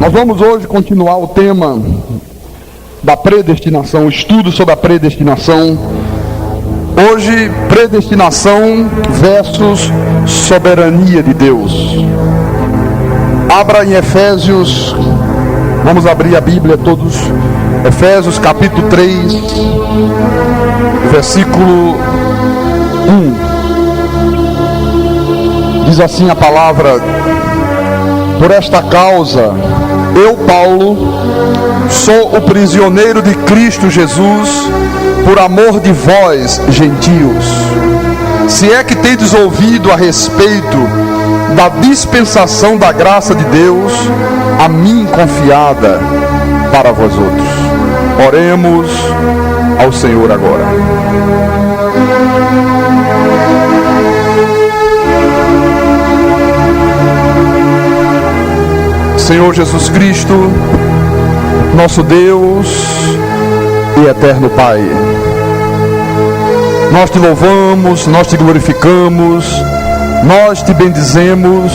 Nós vamos hoje continuar o tema da predestinação, o estudo sobre a predestinação. Hoje, predestinação versus soberania de Deus. Abra em Efésios, vamos abrir a Bíblia todos. Efésios capítulo 3, versículo 1. Diz assim a palavra: por esta causa, eu, Paulo, sou o prisioneiro de Cristo Jesus, por amor de vós, gentios. Se é que tendes ouvido a respeito da dispensação da graça de Deus, a mim confiada para vós outros. Oremos ao Senhor agora. Senhor Jesus Cristo, nosso Deus e eterno Pai, nós te louvamos, nós te glorificamos, nós te bendizemos,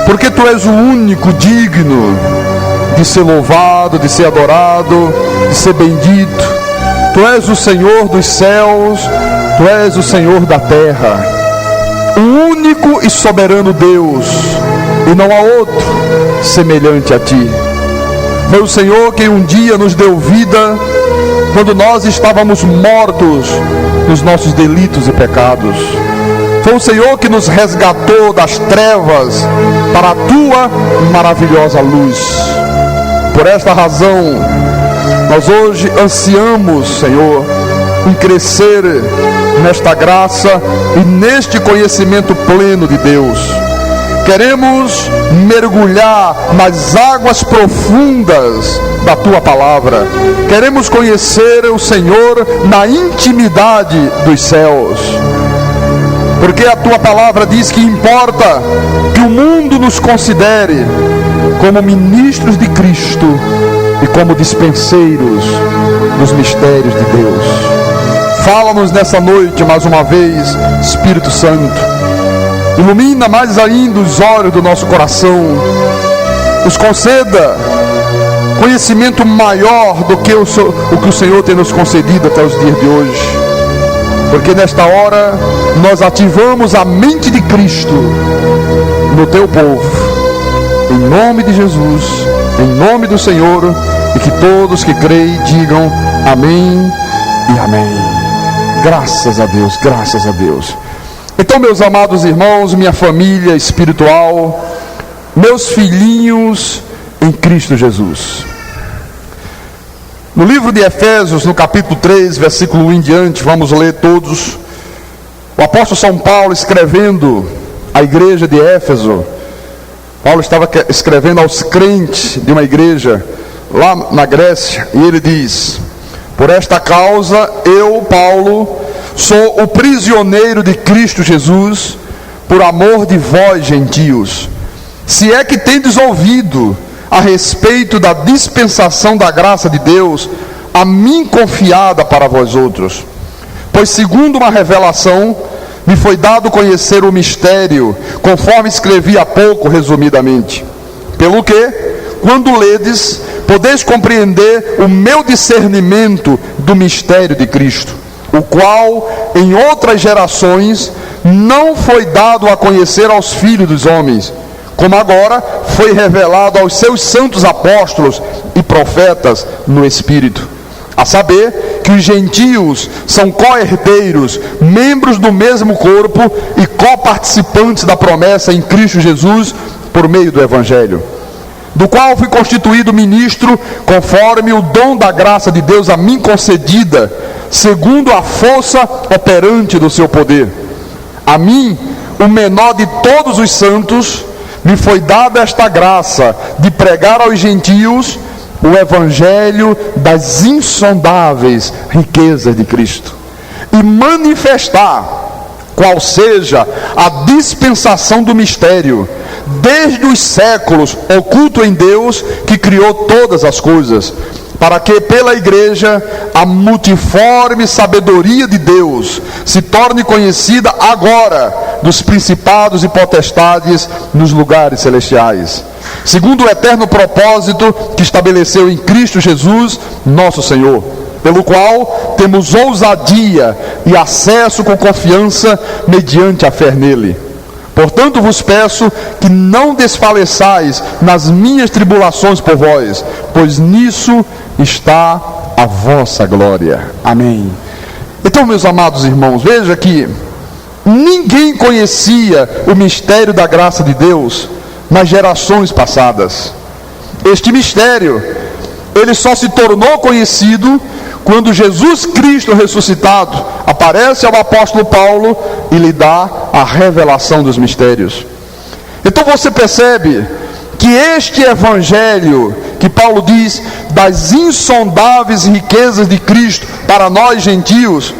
porque tu és o único digno de ser louvado, de ser adorado, de ser bendito. Tu és o Senhor dos céus, tu és o Senhor da terra, o único e soberano Deus, e não há outro semelhante a ti. Foi o Senhor quem um dia nos deu vida, quando nós estávamos mortos nos nossos delitos e pecados. Foi o Senhor que nos resgatou das trevas para a tua maravilhosa luz. Por esta razão, nós hoje ansiamos, Senhor, em crescer nesta graça e neste conhecimento pleno de Deus. Queremos mergulhar nas águas profundas da tua palavra. Queremos conhecer o Senhor na intimidade dos céus. Porque a tua palavra diz que importa que o mundo nos considere como ministros de Cristo e como dispenseiros dos mistérios de Deus. Fala-nos nessa noite mais uma vez, Espírito Santo. Ilumina mais ainda os olhos do nosso coração. Nos conceda conhecimento maior do que o que o Senhor tem nos concedido até os dias de hoje. Porque nesta hora nós ativamos a mente de Cristo no teu povo. Em nome de Jesus, em nome do Senhor, e que todos que creem digam amém e amém. Graças a Deus, graças a Deus. Então, meus amados irmãos, minha família espiritual, meus filhinhos em Cristo Jesus. No livro de Efésios, no capítulo 3, versículo 1 em diante, vamos ler todos. O apóstolo São Paulo escrevendo à igreja de Éfeso. Paulo estava escrevendo aos crentes de uma igreja lá na Grécia, e ele diz: por esta causa, eu, Paulo, sou o prisioneiro de Cristo Jesus, por amor de vós, gentios. Se é que tendes ouvido a respeito da dispensação da graça de Deus, a mim confiada para vós outros. Pois segundo uma revelação, me foi dado conhecer o mistério, conforme escrevi há pouco, resumidamente. Pelo que, quando ledes, podeis compreender o meu discernimento do mistério de Cristo, o qual em outras gerações não foi dado a conhecer aos filhos dos homens, como agora foi revelado aos seus santos apóstolos e profetas no Espírito. A saber que os gentios são co-herdeiros, membros do mesmo corpo e coparticipantes da promessa em Cristo Jesus por meio do Evangelho, do qual fui constituído ministro conforme o dom da graça de Deus a mim concedida, segundo a força operante do seu poder. A mim, o menor de todos os santos, me foi dada esta graça de pregar aos gentios o evangelho das insondáveis riquezas de Cristo, e manifestar qual seja a dispensação do mistério, desde os séculos oculto em Deus, que criou todas as coisas, para que pela igreja a multiforme sabedoria de Deus se torne conhecida agora dos principados e potestades nos lugares celestiais, segundo o eterno propósito que estabeleceu em Cristo Jesus, nosso Senhor, pelo qual temos ousadia e acesso com confiança mediante a fé nele. Portanto vos peço que não desfaleçais nas minhas tribulações por vós, pois nisso está a vossa glória. Amém. Então, meus amados irmãos, veja que ninguém conhecia o mistério da graça de Deus nas gerações passadas. Este mistério, ele só se tornou conhecido quando Jesus Cristo ressuscitado aparece ao apóstolo Paulo e lhe dá a revelação dos mistérios. Então você percebe que este evangelho que Paulo diz das insondáveis riquezas de Cristo para nós gentios,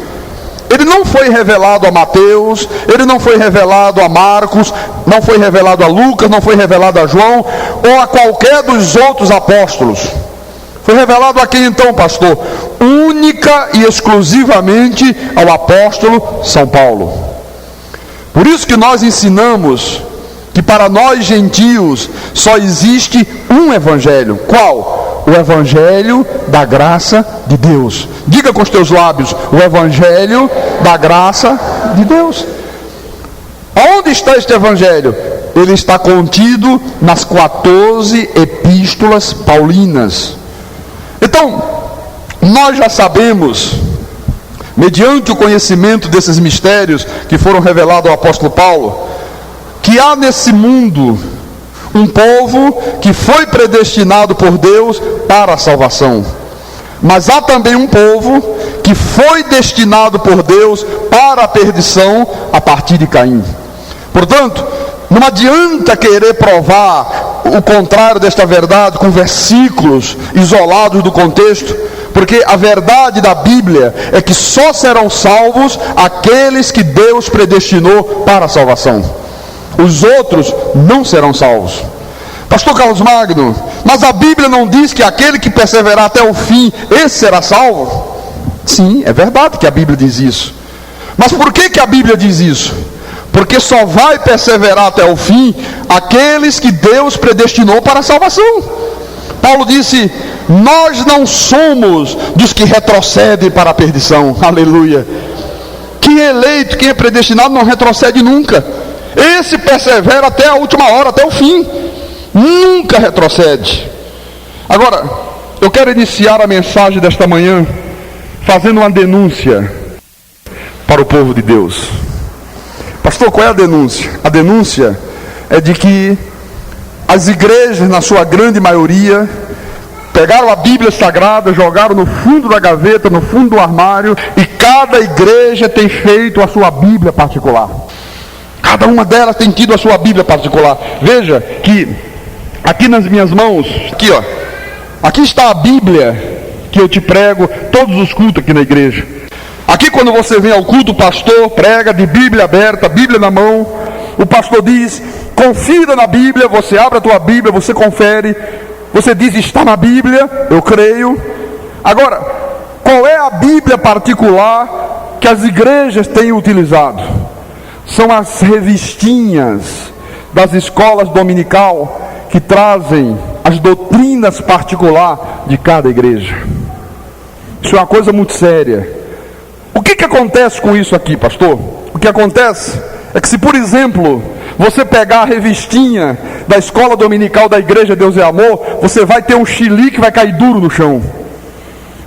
ele não foi revelado a Mateus, ele não foi revelado a Marcos, não foi revelado a Lucas, não foi revelado a João ou a qualquer dos outros apóstolos. Foi revelado a quem então, pastor? Única e exclusivamente ao apóstolo São Paulo. Por isso que nós ensinamos que para nós gentios só existe um evangelho. Qual? O evangelho da graça de Deus. Diga com os teus lábios: o evangelho da graça de Deus. Onde está este evangelho? Ele está contido nas 14 epístolas paulinas. Então, nós já sabemos, mediante o conhecimento desses mistérios que foram revelados ao apóstolo Paulo, que há nesse mundo um povo que foi predestinado por Deus para a salvação. Mas há também um povo que foi destinado por Deus para a perdição a partir de Caim. Portanto, não adianta querer provar o contrário desta verdade com versículos isolados do contexto, porque a verdade da Bíblia é que só serão salvos aqueles que Deus predestinou para a salvação. Os outros não serão salvos. Pastor Carlos Magno, mas a Bíblia não diz que aquele que perseverar até o fim, esse será salvo? Sim, é verdade que a Bíblia diz isso. Mas por que a Bíblia diz isso? Porque só vai perseverar até o fim aqueles que Deus predestinou para a salvação. Paulo disse: nós não somos dos que retrocedem para a perdição. Aleluia. Quem é eleito, quem é predestinado não retrocede nunca. Esse persevera até a última hora, até o fim. Nunca retrocede. Agora, eu quero iniciar a mensagem desta manhã fazendo uma denúncia para o povo de Deus. Pastor, qual é a denúncia? A denúncia é de que as igrejas, na sua grande maioria, pegaram a Bíblia Sagrada, jogaram no fundo da gaveta, no fundo do armário, e cada igreja tem feito a sua Bíblia particular. Cada uma delas tem tido a sua Bíblia particular. Veja que aqui nas minhas mãos, aqui ó, aqui está a Bíblia que eu te prego todos os cultos aqui na igreja. Aqui quando você vem ao culto, o pastor prega de Bíblia aberta, Bíblia na mão. O pastor diz: confia na Bíblia. Você abre a tua Bíblia, você confere, você diz: está na Bíblia, eu creio. Agora, qual é a Bíblia particular que as igrejas têm utilizado? São as revistinhas das escolas dominical que trazem as doutrinas particulares de cada igreja. Isso é uma coisa muito séria. O que acontece com isso aqui, pastor? O que acontece é que, se por exemplo você pegar a revistinha da escola dominical da igreja Deus é Amor, você vai ter um chilique que vai cair duro no chão,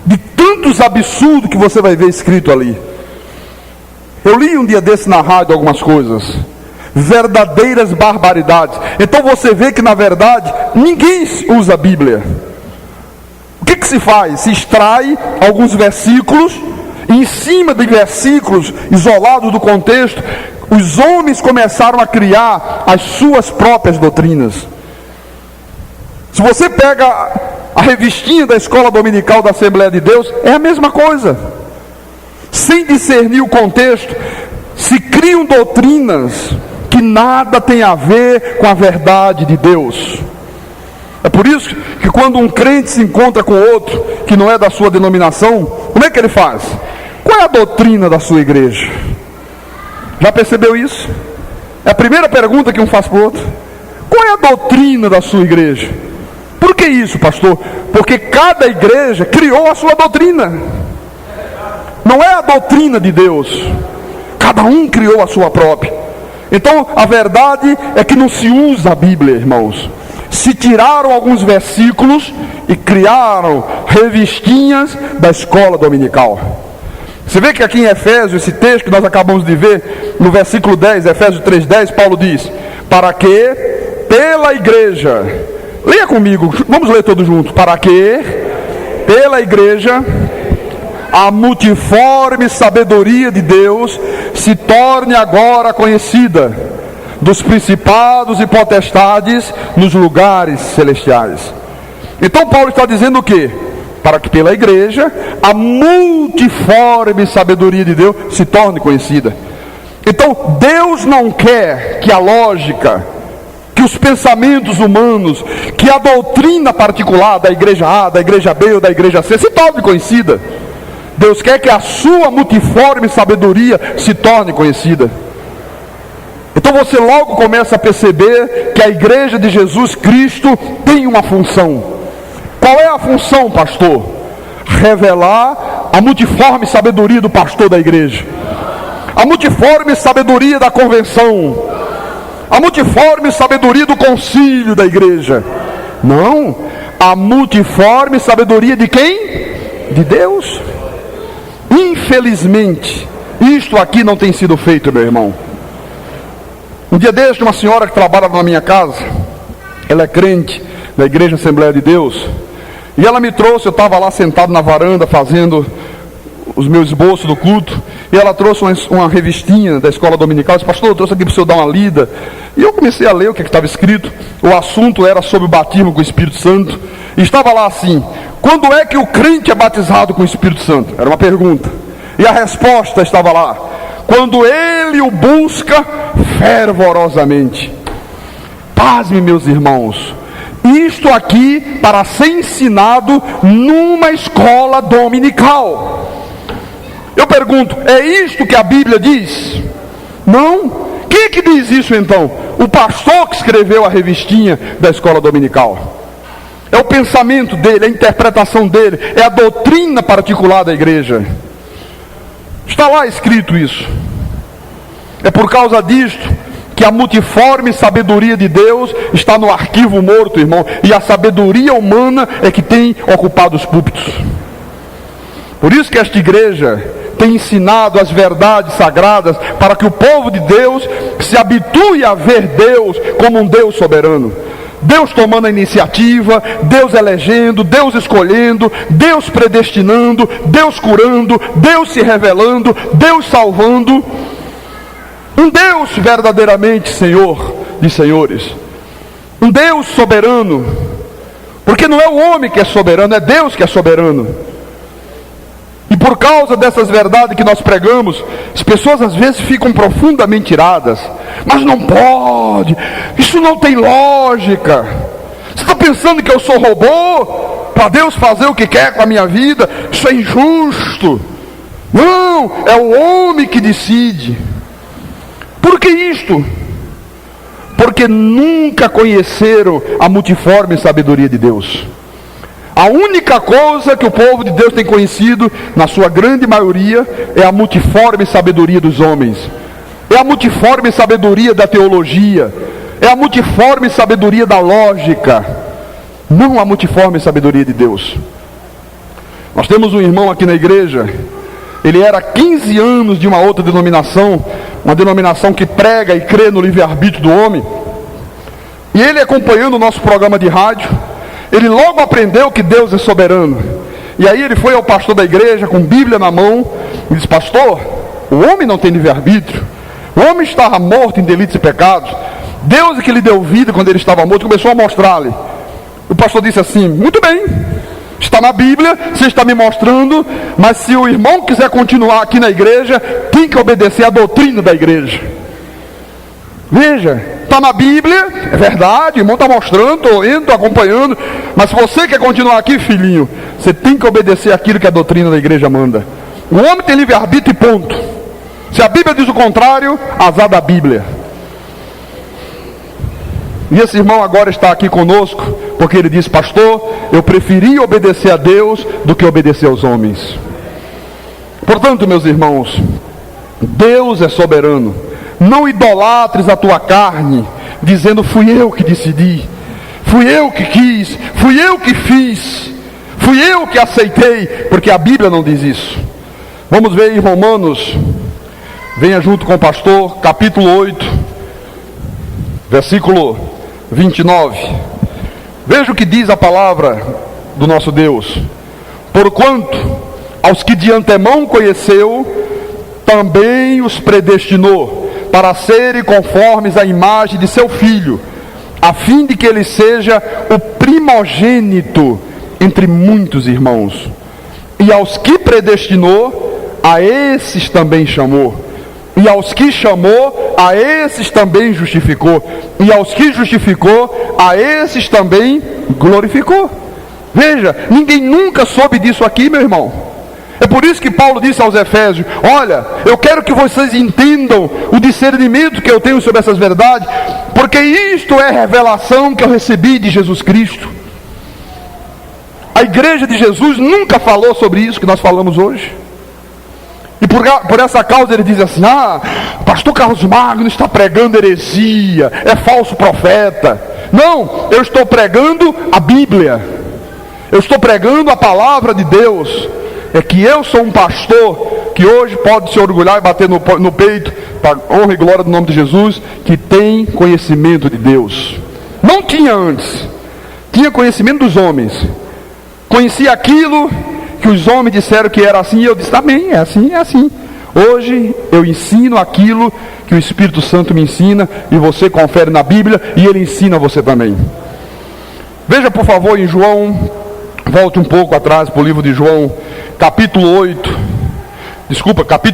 de tantos absurdos que você vai ver escrito ali. Eu li um dia desse na rádio algumas coisas, verdadeiras barbaridades. Então você vê que na verdade ninguém usa a Bíblia. O que se faz? Se extrai alguns versículos, e em cima de versículos isolados do contexto, os homens começaram a criar as suas próprias doutrinas. Se você pega a revistinha da escola dominical da Assembleia de Deus, é a mesma coisa. Sem discernir o contexto, se criam doutrinas que nada tem a ver com a verdade de Deus. É por isso que quando um crente se encontra com outro que não é da sua denominação, como é que ele faz? Qual é a doutrina da sua igreja? Já percebeu isso? É a primeira pergunta que um faz para o outro. Qual é a doutrina da sua igreja? Por que isso, pastor? Porque cada igreja criou a sua doutrina. Não é a doutrina de Deus. Cada um criou a sua própria. Então, a verdade é que não se usa a Bíblia, irmãos. Se tiraram alguns versículos e criaram revistinhas da escola dominical. Você vê que aqui em Efésios, esse texto que nós acabamos de ver, no versículo 10, Efésios 3:10, Paulo diz: para que pela igreja, leia comigo, vamos ler todos juntos, para que pela igreja a multiforme sabedoria de Deus se torne agora conhecida dos principados e potestades nos lugares celestiais. Então Paulo está dizendo o quê? Para que pela igreja a multiforme sabedoria de Deus se torne conhecida. Então Deus não quer que a lógica, que os pensamentos humanos, que a doutrina particular da igreja A, da igreja B ou da igreja C se torne conhecida. Deus quer que a sua multiforme sabedoria se torne conhecida. Então você logo começa a perceber que a igreja de Jesus Cristo tem uma função. Qual é a função, pastor? Revelar a multiforme sabedoria do pastor da igreja, a multiforme sabedoria da convenção, a multiforme sabedoria do concílio da igreja. Não, a multiforme sabedoria de quem? De Deus. Infelizmente, isto aqui não tem sido feito, meu irmão. Um dia deste, uma senhora que trabalha na minha casa, ela é crente da Igreja Assembleia de Deus, e ela me trouxe, eu estava lá sentado na varanda fazendo os meus esboços do culto, e ela trouxe uma revistinha da escola dominical. Eu disse: pastor, eu trouxe aqui para o senhor dar uma lida. E eu comecei a ler o que estava escrito. O assunto era sobre o batismo com o Espírito Santo, e estava lá assim: quando é que o crente é batizado com o Espírito Santo? Era uma pergunta. E a resposta estava lá: quando ele o busca fervorosamente. Pasme, meus irmãos, isto aqui para ser ensinado numa escola dominical. Eu pergunto, é isto que a Bíblia diz? Não. Quem é que diz isso então? O pastor que escreveu a revistinha da escola dominical. É o pensamento dele, é a interpretação dele, é a doutrina particular da igreja. Está lá escrito isso. É por causa disto que a multiforme sabedoria de Deus está no arquivo morto, irmão, e a sabedoria humana é que tem ocupado os púlpitos. Por isso que esta igreja tem ensinado as verdades sagradas, para que o povo de Deus se habitue a ver Deus como um Deus soberano. Deus tomando a iniciativa, Deus elegendo, Deus escolhendo, Deus predestinando, Deus curando, Deus se revelando, Deus salvando. Um Deus verdadeiramente Senhor de senhores, um Deus soberano, porque não é o homem que é soberano, é Deus que é soberano. E por causa dessas verdades que nós pregamos, as pessoas às vezes ficam profundamente iradas. Mas não pode, isso não tem lógica. Você está pensando que eu sou robô para Deus fazer o que quer com a minha vida? Isso é injusto. Não, é o homem que decide. Por que isto? Porque nunca conheceram a multiforme sabedoria de Deus. A única coisa que o povo de Deus tem conhecido, na sua grande maioria, é a multiforme sabedoria dos homens. É a multiforme sabedoria da teologia. É a multiforme sabedoria da lógica. Não a multiforme sabedoria de Deus. Nós temos um irmão aqui na igreja. Ele era 15 anos de uma outra denominação, uma denominação que prega e crê no livre-arbítrio do homem. E ele, acompanhando o nosso programa de rádio, ele logo aprendeu que Deus é soberano. E aí ele foi ao pastor da igreja com Bíblia na mão e disse: pastor, o homem não tem livre-arbítrio. O homem estava morto em delitos e pecados. Deus é que lhe deu vida quando ele estava morto. Começou a mostrar-lhe. O pastor disse assim: muito bem, está na Bíblia, você está me mostrando, mas se o irmão quiser continuar aqui na igreja, tem que obedecer à doutrina da igreja. Veja, está na Bíblia, é verdade, o irmão está mostrando, estou indo, estou acompanhando, mas se você quer continuar aqui, filhinho, você tem que obedecer aquilo que a doutrina da igreja manda. O homem tem livre-arbítrio e ponto. Se a Bíblia diz o contrário, azar da Bíblia. E esse irmão agora está aqui conosco, porque ele disse: pastor, eu preferi obedecer a Deus do que obedecer aos homens. Portanto, meus irmãos, Deus é soberano. Não idolatres a tua carne, dizendo: fui eu que decidi, fui eu que quis, fui eu que fiz, fui eu que aceitei, porque a Bíblia não diz isso. Vamos ver em Romanos, venha junto com o pastor, capítulo 8, versículo 29. Veja o que diz a palavra do nosso Deus: porquanto aos que de antemão conheceu, também os predestinou para serem conformes à imagem de seu Filho, a fim de que ele seja o primogênito entre muitos irmãos. E aos que predestinou, a esses também chamou. E aos que chamou, a esses também justificou. E aos que justificou, a esses também glorificou. Veja, ninguém nunca soube disso aqui, meu irmão. É por isso que Paulo disse aos Efésios: olha, eu quero que vocês entendam o discernimento que eu tenho sobre essas verdades, porque isto é revelação que eu recebi de Jesus Cristo. A igreja de Jesus nunca falou sobre isso que nós falamos hoje. E por essa causa ele diz assim: pastor Carlos Magno está pregando heresia, é falso profeta. Não, eu estou pregando a Bíblia, eu estou pregando a palavra de Deus. É que eu sou um pastor que hoje pode se orgulhar e bater no peito, para honra e glória do nome de Jesus, que tem conhecimento de Deus. Não tinha antes, tinha conhecimento dos homens, conhecia aquilo que os homens disseram que era assim, e eu disse: amém, é assim, é assim. Hoje eu ensino aquilo que o Espírito Santo me ensina, e você confere na Bíblia, e ele ensina você também. Veja por favor em João, volte um pouco atrás para o livro de João, capítulo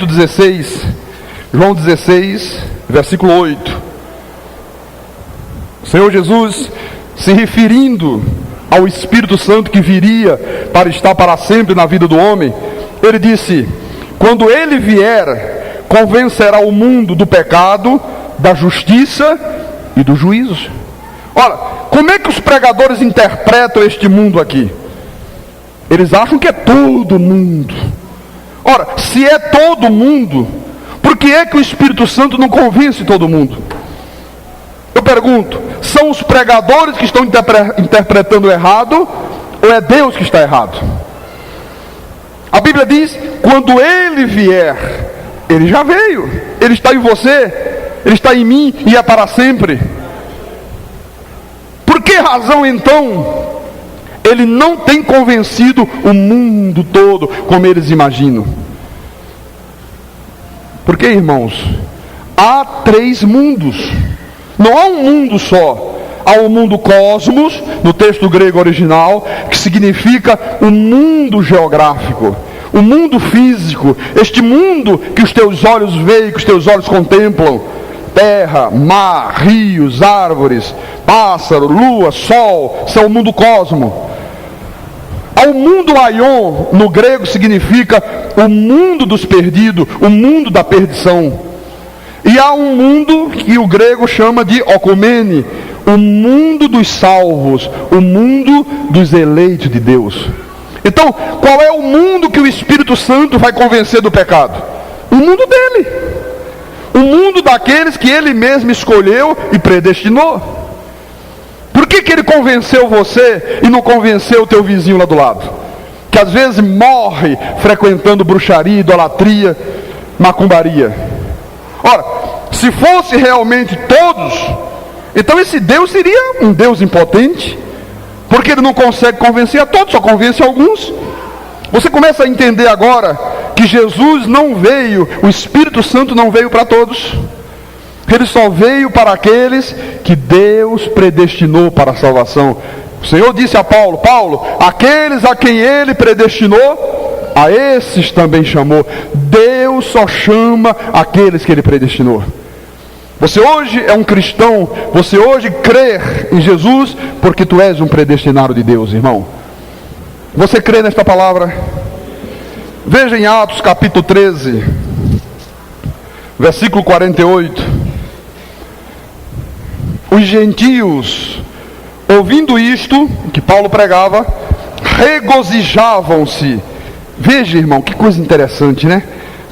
16, João 16, versículo 8. O Senhor Jesus, se referindo ao Espírito Santo que viria para estar para sempre na vida do homem, ele disse: quando ele vier, convencerá o mundo do pecado, da justiça e do juízo. Ora, como é que os pregadores interpretam este mundo aqui? Eles acham que é todo mundo. Ora, se é todo mundo, por que é que o Espírito Santo não convence todo mundo? Eu pergunto: são os pregadores que estão interpretando errado, ou é Deus que está errado? A Bíblia diz: quando ele vier, ele já veio, ele está em você, ele está em mim e é para sempre. Por que razão então ele não tem convencido o mundo todo como eles imaginam? Porque, irmãos, há 3 mundos. Não há um mundo só. Há o mundo cosmos, no texto grego original, que significa o mundo geográfico, o mundo físico, este mundo que os teus olhos veem, que os teus olhos contemplam. Terra, mar, rios, árvores, pássaro, lua, sol, são o mundo cosmo. Ao mundo aion, no grego, significa o mundo dos perdidos, o mundo da perdição. E há um mundo que o grego chama de okumene, o mundo dos salvos, o mundo dos eleitos de Deus. Então, qual é o mundo que o Espírito Santo vai convencer do pecado? O mundo dele, o mundo daqueles que ele mesmo escolheu e predestinou. Por que ele convenceu você e não convenceu o teu vizinho lá do lado, que às vezes morre frequentando bruxaria, idolatria, macumbaria? Ora, se fosse realmente todos, então esse Deus seria um Deus impotente, porque ele não consegue convencer a todos, só convence alguns. Você começa a entender agora que Jesus não veio, o Espírito Santo não veio para todos. Ele só veio para aqueles que Deus predestinou para a salvação. O Senhor disse a Paulo: Paulo, aqueles a quem ele predestinou, a esses também chamou. Deus só chama aqueles que ele predestinou. Você hoje é um cristão, você hoje crê em Jesus porque tu és um predestinado de Deus, irmão. Você crê nesta palavra? Veja em Atos capítulo 13, versículo 48. Os gentios, ouvindo isto que Paulo pregava, regozijavam-se. Veja, irmão, que coisa interessante, né?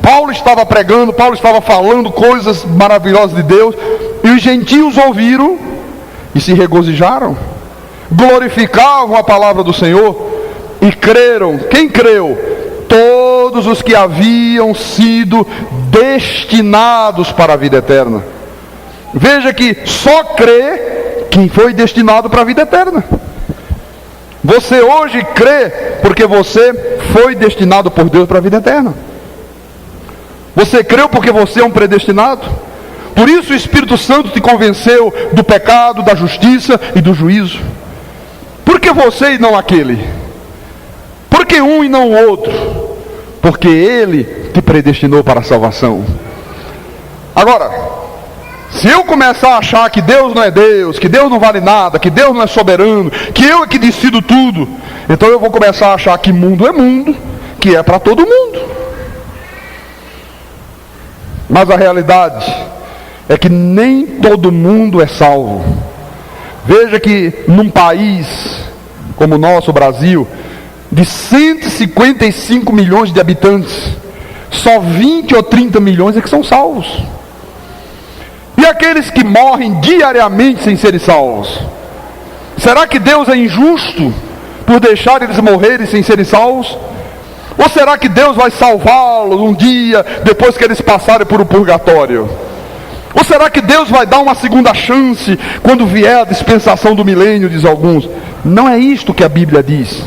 Paulo estava pregando, Paulo estava falando coisas maravilhosas de Deus, e os gentios ouviram e se regozijaram, glorificavam a palavra do Senhor e creram. Quem creu? Todos os que haviam sido destinados para a vida eterna. Veja que só crê quem foi destinado para a vida eterna. Você hoje crê porque você foi destinado por Deus para a vida eterna. Você creu porque você é um predestinado. Por isso o Espírito Santo te convenceu do pecado, da justiça e do juízo. Por que você e não aquele? Por que um e não o outro? Porque Ele te predestinou para a salvação. Agora, se eu começar a achar que Deus não é Deus, que Deus não vale nada, que Deus não é soberano, que eu é que decido tudo, então eu vou começar a achar que mundo é mundo, que é para todo mundo. Mas a realidade é que nem todo mundo é salvo. Veja que num país como o nosso, Brasil, de 155 milhões de habitantes, só 20 ou 30 milhões é que são salvos. E aqueles que morrem diariamente sem serem salvos? Será que Deus é injusto por deixar eles morrerem sem serem salvos? Ou será que Deus vai salvá-los um dia, depois que eles passarem por um purgatório? Ou será que Deus vai dar uma segunda chance, quando vier a dispensação do milênio, diz alguns? Não é isto que a Bíblia diz.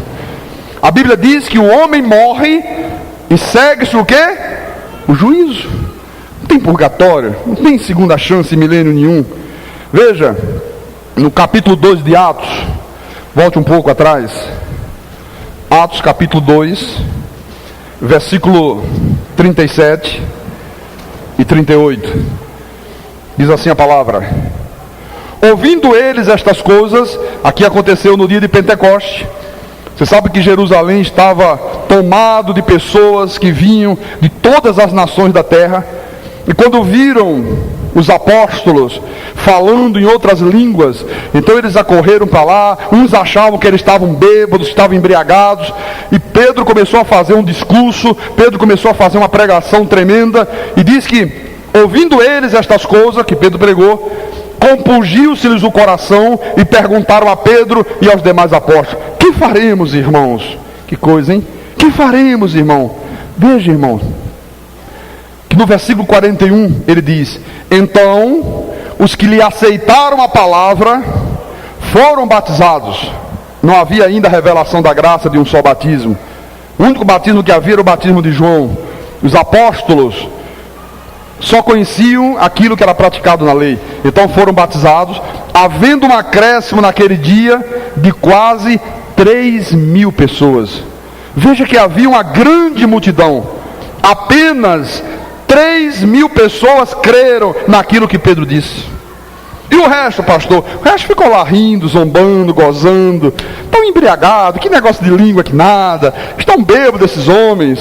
A Bíblia diz que o homem morre e segue-se o quê? O juízo. Não tem purgatório, não tem segunda chance, milênio nenhum. Veja, no capítulo 2 de Atos, volte um pouco atrás. Atos capítulo 2, versículo 37 e 38. Diz assim a palavra: ouvindo eles estas coisas, aqui aconteceu no dia de Pentecoste. Você sabe que Jerusalém estava tomado de pessoas que vinham de todas as nações da terra. E quando viram os apóstolos falando em outras línguas, então eles acorreram para lá. Uns achavam que eles estavam bêbados, estavam embriagados, e Pedro começou a fazer um discurso, Pedro começou a fazer uma pregação tremenda, e diz que, ouvindo eles estas coisas que Pedro pregou, compungiu-se-lhes o coração, e perguntaram a Pedro e aos demais apóstolos: que faremos, irmãos? Que coisa, hein? Que faremos, irmão? Veja, irmão, que no versículo 41 ele diz: então os que lhe aceitaram a palavra foram batizados. Não havia ainda a revelação da graça de um só batismo. O único batismo que havia era o batismo de João. Os apóstolos só conheciam aquilo que era praticado na lei. Então foram batizados, havendo um acréscimo naquele dia de quase 3.000 pessoas. Veja que havia uma grande multidão. Apenas 3.000 pessoas creram naquilo que Pedro disse. E o resto, pastor? O resto ficou lá rindo, zombando, gozando. Estão embriagados, que negócio de língua que nada. Estão bêbados esses homens.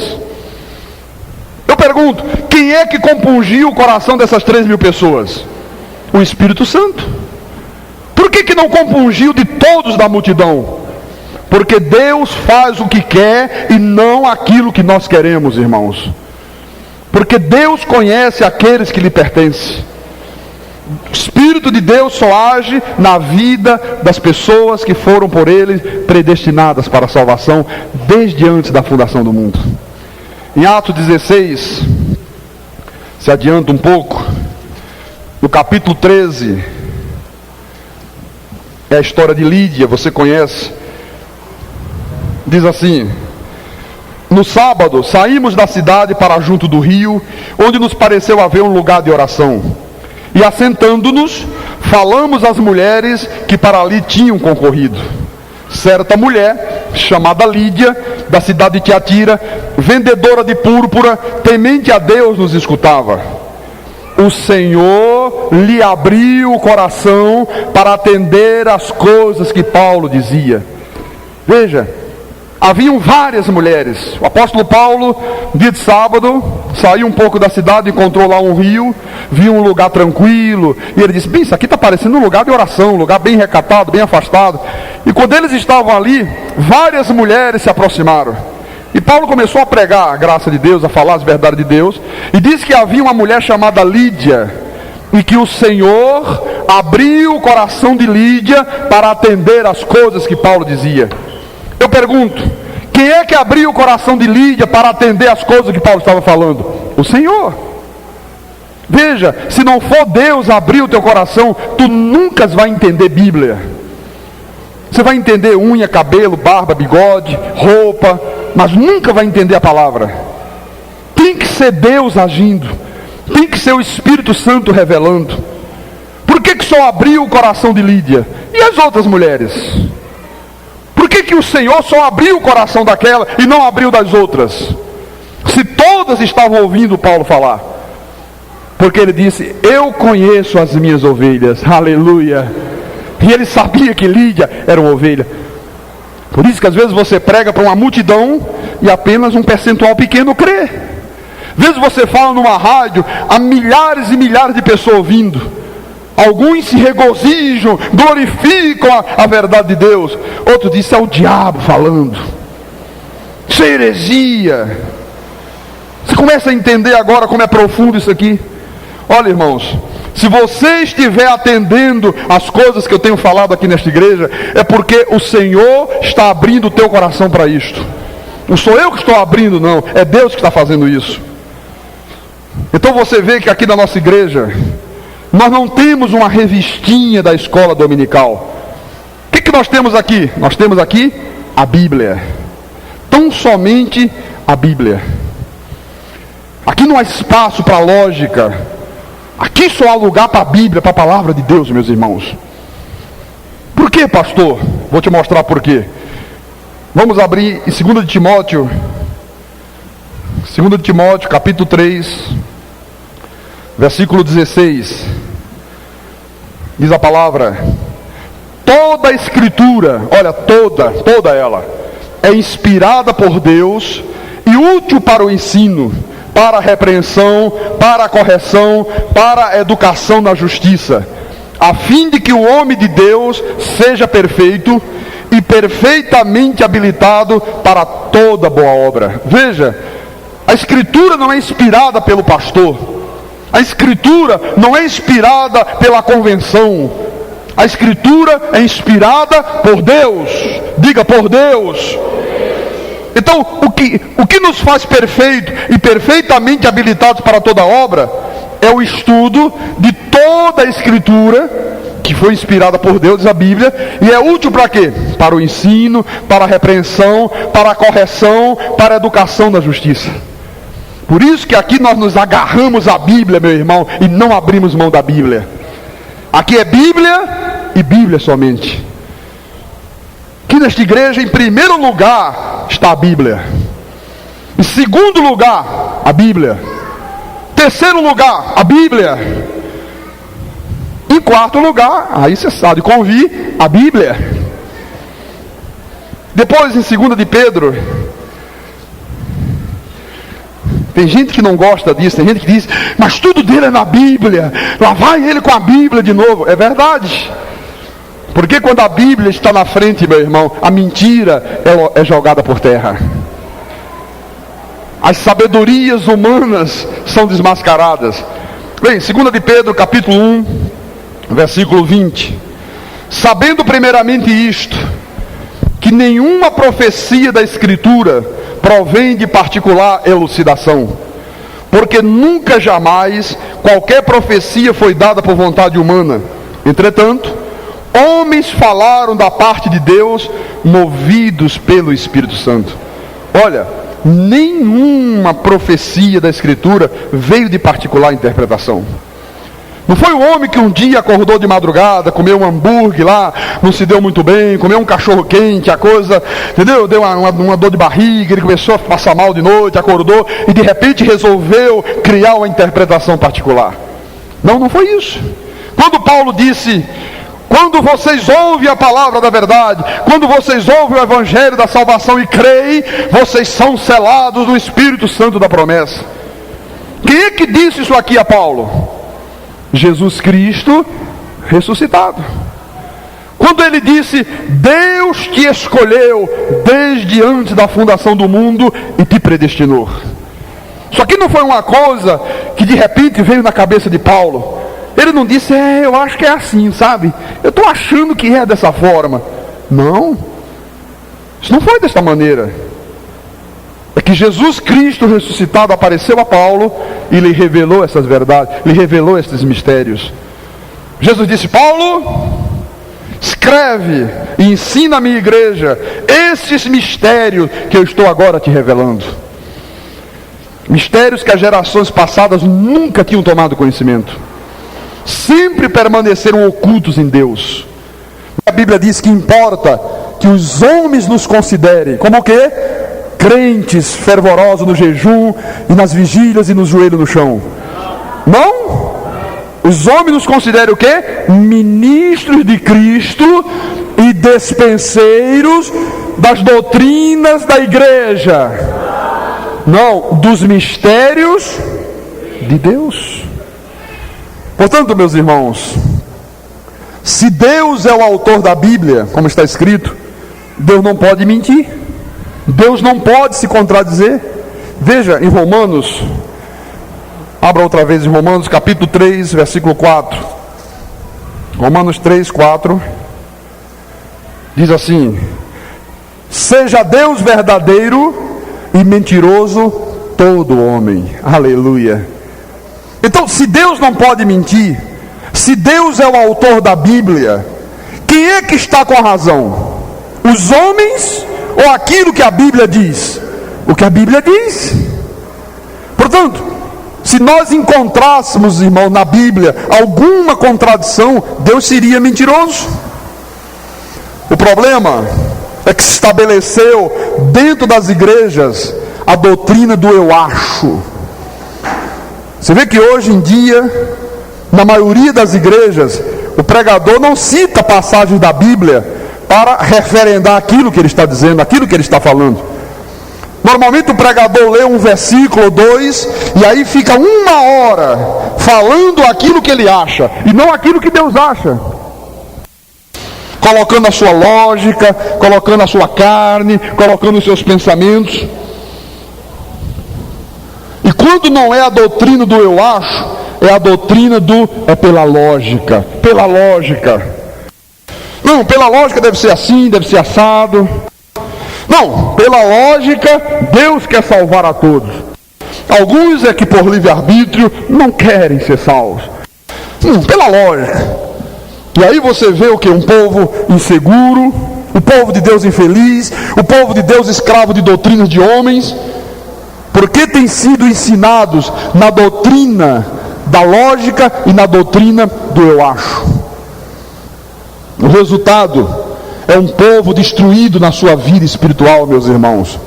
Eu pergunto, quem é que compungiu o coração dessas 3.000 pessoas? O Espírito Santo. Por que não compungiu de todos da multidão? Porque Deus faz o que quer e não aquilo que nós queremos, irmãos. Porque Deus conhece aqueles que lhe pertencem. O Espírito de Deus só age na vida das pessoas que foram por Ele predestinadas para a salvação desde antes da fundação do mundo. Em Atos 16, se adianta um pouco, no capítulo 13, é a história de Lídia, você conhece. Diz assim: no sábado saímos da cidade para junto do rio, onde nos pareceu haver um lugar de oração. E assentando-nos, falamos às mulheres que para ali tinham concorrido. Certa mulher, chamada Lídia, da cidade de Tiatira, vendedora de púrpura, temente a Deus, nos escutava. O Senhor lhe abriu o coração para atender às coisas que Paulo dizia. Veja, haviam várias mulheres. O apóstolo Paulo, dia de sábado, saiu um pouco da cidade, encontrou lá um rio, viu um lugar tranquilo, e ele disse: bem, isso aqui está parecendo um lugar de oração, um lugar bem recatado, bem afastado. E quando eles estavam ali, várias mulheres se aproximaram. E Paulo começou a pregar a graça de Deus, a falar as verdades de Deus, e disse que havia uma mulher chamada Lídia, e que o Senhor abriu o coração de Lídia para atender às coisas que Paulo dizia. Eu pergunto, quem é que abriu o coração de Lídia para atender às coisas que Paulo estava falando? O Senhor. Veja, se não for Deus abrir o teu coração, tu nunca vai entender Bíblia. Você vai entender unha, cabelo, barba, bigode, roupa, mas nunca vai entender a palavra. Tem que ser Deus agindo, tem que ser o Espírito Santo revelando. Por que só abriu o coração de Lídia? E as outras mulheres? Por que o Senhor só abriu o coração daquela e não abriu das outras? Se todas estavam ouvindo Paulo falar. Porque ele disse: eu conheço as minhas ovelhas, aleluia. E ele sabia que Lídia era uma ovelha. Por isso que às vezes você prega para uma multidão e apenas um percentual pequeno crê. Às vezes você fala numa rádio, há milhares e milhares de pessoas ouvindo. Alguns se regozijam, glorificam a verdade de Deus. Outros dizem: é o diabo falando. Isso é heresia. Você começa a entender agora como é profundo isso aqui. Olha, irmãos, se você estiver atendendo às coisas que eu tenho falado aqui nesta igreja, é porque o Senhor está abrindo o teu coração para isto. Não sou eu que estou abrindo, não, é Deus que está fazendo isso. Então você vê que aqui na nossa igreja nós não temos uma revistinha da escola dominical. O que nós temos aqui? Nós temos aqui a Bíblia. Tão somente a Bíblia. Aqui não há espaço para lógica. Aqui só há lugar para a Bíblia, para a palavra de Deus, meus irmãos. Por quê, pastor? Vou te mostrar por quê. Vamos abrir em 2 de Timóteo. 2 de Timóteo, capítulo 3, versículo 16. Diz a palavra: toda a escritura, olha, toda ela, é inspirada por Deus e útil para o ensino, para a repreensão, para a correção, para a educação na justiça, a fim de que o homem de Deus seja perfeito e perfeitamente habilitado para toda boa obra. Veja, a escritura não é inspirada pelo pastor, a escritura não é inspirada pela convenção, a escritura é inspirada por Deus. Diga: por Deus. Então, o que nos faz perfeito e perfeitamente habilitados para toda obra é o estudo de toda a escritura que foi inspirada por Deus, a Bíblia, e é útil para quê? Para o ensino, para a repreensão, para a correção, para a educação na justiça. Por isso que aqui nós nos agarramos à Bíblia, meu irmão, e não abrimos mão da Bíblia. Aqui é Bíblia e Bíblia somente. Aqui nesta igreja, em primeiro lugar, está a Bíblia. Em segundo lugar, a Bíblia. Terceiro lugar, a Bíblia. Em quarto lugar, aí você sabe, convir a Bíblia. Depois, em 2 de Pedro, tem gente que não gosta disso, tem gente que diz: mas tudo dele é na Bíblia, lá vai ele com a Bíblia de novo. É verdade. Porque quando a Bíblia está na frente, meu irmão, a mentira é jogada por terra. As sabedorias humanas são desmascaradas. Bem, 2 de Pedro, capítulo 1, versículo 20. Sabendo primeiramente isto, que nenhuma profecia da Escritura provém de particular elucidação, porque nunca jamais qualquer profecia foi dada por vontade humana. Entretanto, homens falaram da parte de Deus, movidos pelo Espírito Santo. Olha, nenhuma profecia da Escritura veio de particular interpretação. Não foi o homem que um dia acordou de madrugada, comeu um hambúrguer lá, não se deu muito bem, comeu um cachorro quente, a coisa, entendeu? Deu uma dor de barriga, ele começou a passar mal de noite, acordou e de repente resolveu criar uma interpretação particular. Não foi isso. Quando Paulo disse: Quando vocês ouvem a palavra da verdade, quando vocês ouvem o evangelho da salvação e creem, vocês são selados do Espírito Santo da promessa. Quem é que disse isso aqui a Paulo? Jesus Cristo ressuscitado. Quando ele disse: Deus te escolheu desde antes da fundação do mundo e te predestinou. Isso aqui não foi uma coisa que de repente veio na cabeça de Paulo. Ele não disse: eu acho que é assim, sabe? Eu estou achando que é dessa forma. Não, isso não foi dessa maneira. É que Jesus Cristo ressuscitado apareceu a Paulo e lhe revelou essas verdades, lhe revelou esses mistérios. Jesus disse: Paulo, escreve e ensina a minha igreja esses mistérios que eu estou agora te revelando. Mistérios que as gerações passadas nunca tinham tomado conhecimento. Sempre permaneceram ocultos em Deus. A Bíblia diz que importa que os homens nos considerem como o quê? Crentes fervorosos no jejum e nas vigílias e no joelho no chão. Não? Os homens nos consideram o quê? Ministros de Cristo e despenseiros das doutrinas da igreja. Não, dos mistérios de Deus. Portanto, meus irmãos, se Deus é o autor da Bíblia, como está escrito, Deus não pode mentir. Deus não pode se contradizer. Veja em Romanos, abra outra vez em Romanos capítulo 3, versículo 4. Romanos 3, 4. Diz assim: seja Deus verdadeiro e mentiroso todo homem. Aleluia. Então, se Deus não pode mentir, se Deus é o autor da Bíblia, quem é que está com a razão? Os homens ou aquilo que a Bíblia diz? O que a Bíblia diz. Portanto, se nós encontrássemos, irmão, na Bíblia alguma contradição, Deus seria mentiroso. O problema é que se estabeleceu dentro das igrejas a doutrina do eu acho. Você vê que hoje em dia, na maioria das igrejas, o pregador não cita passagens da Bíblia para referendar aquilo que ele está dizendo, aquilo que ele está falando. Normalmente o pregador lê um versículo ou dois, e aí fica uma hora falando aquilo que ele acha, e não aquilo que Deus acha. Colocando a sua lógica, colocando a sua carne, colocando os seus pensamentos. E quando não é a doutrina do eu acho, é a doutrina do é pela lógica. Pela lógica. Não, pela lógica deve ser assim, deve ser assado. Não, pela lógica, Deus quer salvar a todos. Alguns é que por livre-arbítrio não querem ser salvos. Pela lógica. E aí você vê o que? Um povo inseguro, o povo de Deus infeliz, o povo de Deus escravo de doutrinas de homens, porque têm sido ensinados na doutrina da lógica e na doutrina do eu acho. O resultado é um povo destruído na sua vida espiritual, meus irmãos.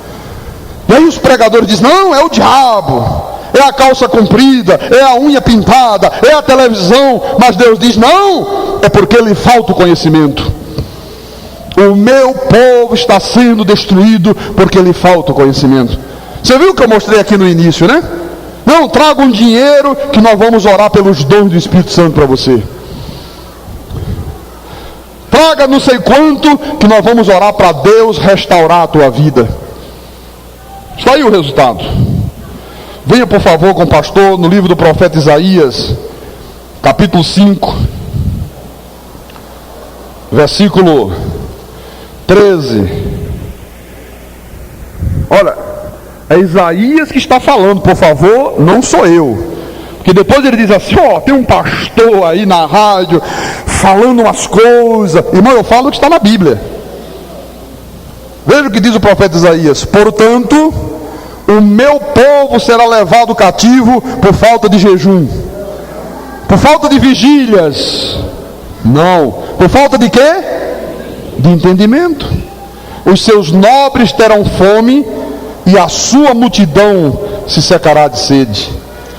E aí os pregadores dizem: não, é o diabo, é a calça comprida, é a unha pintada, é a televisão. Mas Deus diz: não, é porque lhe falta o conhecimento. O meu povo está sendo destruído porque lhe falta o conhecimento. Você viu o que eu mostrei aqui no início, né? Não, traga um dinheiro que nós vamos orar pelos dons do Espírito Santo para você. Traga não sei quanto que nós vamos orar para Deus restaurar a tua vida. Está aí o resultado. Venha por favor com o pastor no livro do profeta Isaías, capítulo 5, versículo 13. Olha, é Isaías que está falando, por favor, não sou eu. Porque depois ele diz assim: tem um pastor aí na rádio falando umas coisas. Irmão, eu falo o que está na Bíblia. Veja o que diz o profeta Isaías: portanto, o meu povo será levado cativo por falta de jejum, por falta de vigílias. Não, por falta de quê? De entendimento. Os seus nobres terão fome e a sua multidão se secará de sede.